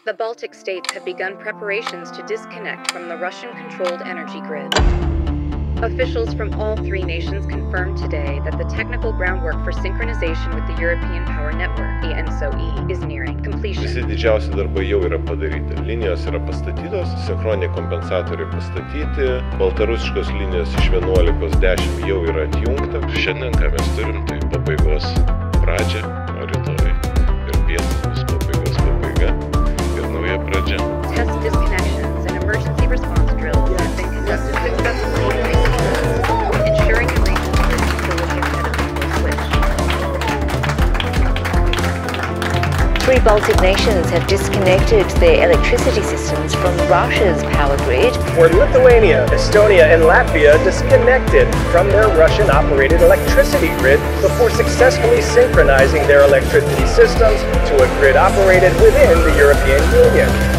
The Baltic states have begun preparations to disconnect from the Russian-controlled energy grid. Officials from all three nations confirmed today that the technical groundwork for synchronization with the European Power Network, ENSOE, is nearing completion. Visi didžiausi darbai jau yra padaryti. Linijos yra pastatytos, sinchroniniai kompensatoriai pastatyti, baltarusiškos linijos iš 11:10 jau yra atjungta. Šiandien, ką mes turim, tai pabaigos pradžia, o rytoj ir pietūs bus pabaigos pabaiga ir nauja pradžia. Test disconnections and emergency response drills have been conducted successfully, ensuring the region's grid stability ahead of the full switch. Three Baltic nations have disconnected their electricity systems from Russia's power grid. Where Lithuania, Estonia, and Latvia disconnected from their Russian-operated electricity grid before successfully synchronizing their electricity systems to a grid operated within the European Union.